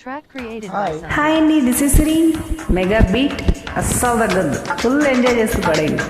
Track created by hi Sun. Hi అండి, this is Sri. Mega beat అస్సలు తగ్గద్దు, full enjoy చేస్తూ పడేయండి.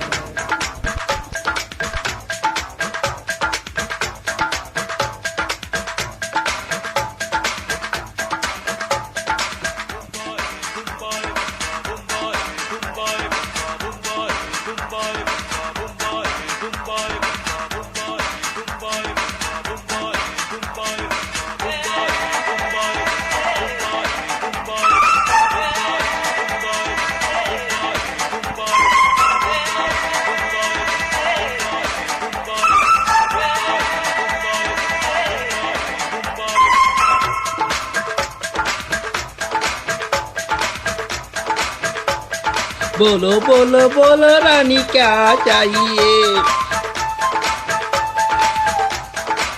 बोलो बोलो बोलो रानी क्या चाहिए।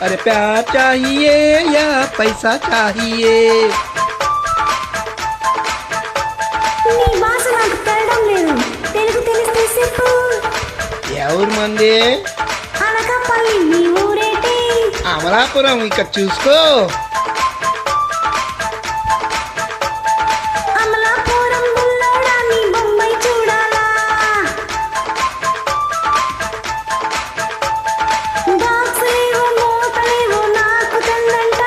अरे प्यार चाहिए या पैसा चाहिए। నీ భాష నాకు తెలడం లేదు, తెలుగు తెలిస్తే చెప్పు. ఎవరు మంది? అనకాపల్లి మీ ఊరేటి? అమలాపురం, ఇక చూసుకో. అమలాపురం బుల్లోడా, నీ బొంబాయి చూడాలా? బాక్సులేవో మూతలేవో నాకు తెల్లంట.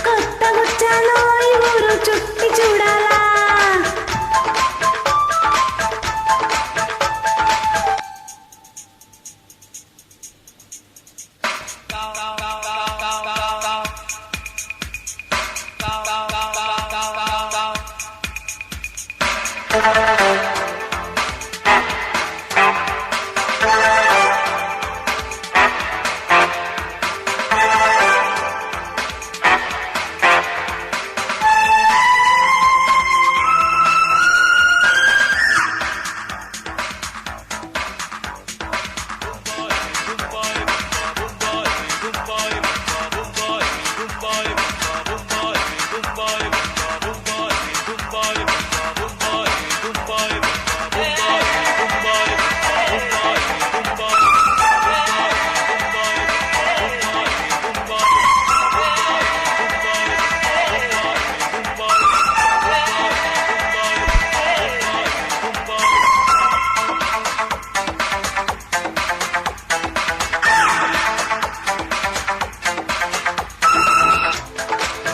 కొత్తగొచ్చానో ఈ ఊరు చుట్టి చూడాలా?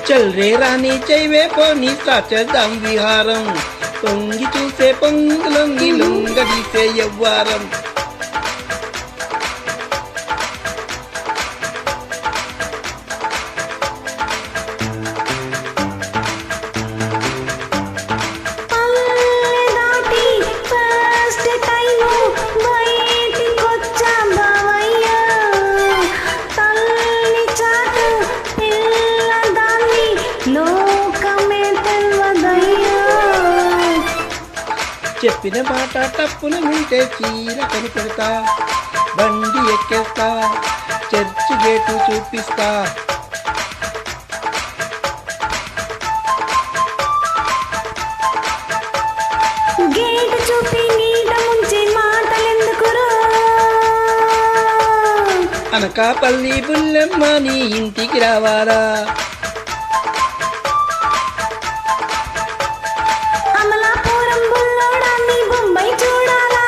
చల్ రే రాణి చైవే పోనీ సాచేద్దాం విహారం. పొంగి చూసే పొంగులొంగి లొంగదీసే యవ్వారం. పల్లె దాటి ఫస్ట్ టైము బయటికొచ్చా బావయ్య. తల్లి చాటు పిల్లదాన్ని లోకమే తెల్వదయ్యా. చెప్పిన మాట తప్పున వింటే చీర కనిపెడతా. బండి ఎక్కేస్తా, చర్చి గేటు చూపిస్తా. గేటు చూపి నీట ముంచే మాటలెందుకురో? అనకాపల్లి బుల్లెమ్మ నీ ఇంటికి రావాలా? అమలాపురం బుల్లోడా, నీ బొంబాయి చూడాలా?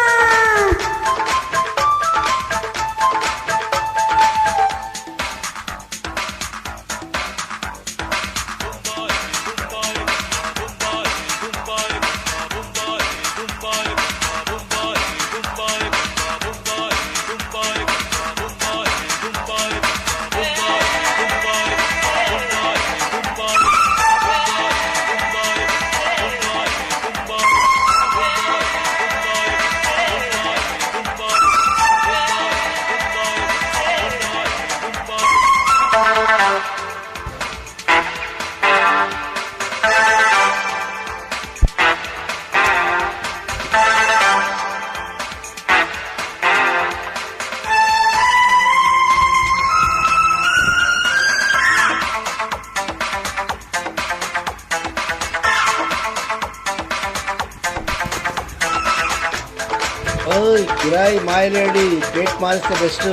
ఓయ్ కిరాయి మాయలేడి ప్లేట్ మారిస్తే బెస్ట్.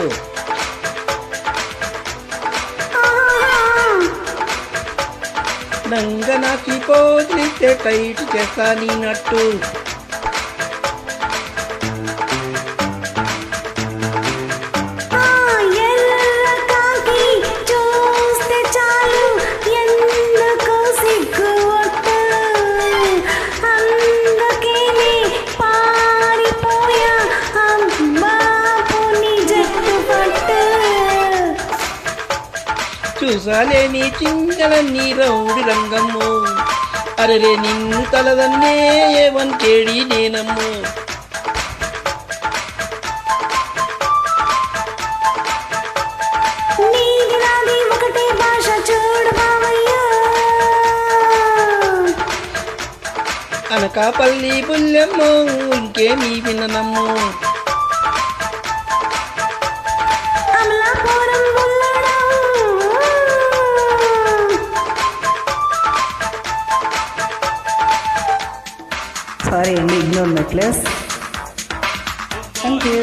నంగనాచి పోలిస్తే టైట్ చేస్తా నీ నట్టు. చూసాలే నీ చింగలన్నీ రౌడి రంగమ్ము, అరరే నిన్ను తలదన్నే ఏవన్ కేడి నేనమ్ము. అనకాపల్లి బుల్లెమ్మో ఇంకేమీ విననమ్ము. సారీ అండి, ఇగ్నోర్ నెక్లెస్. Thank you.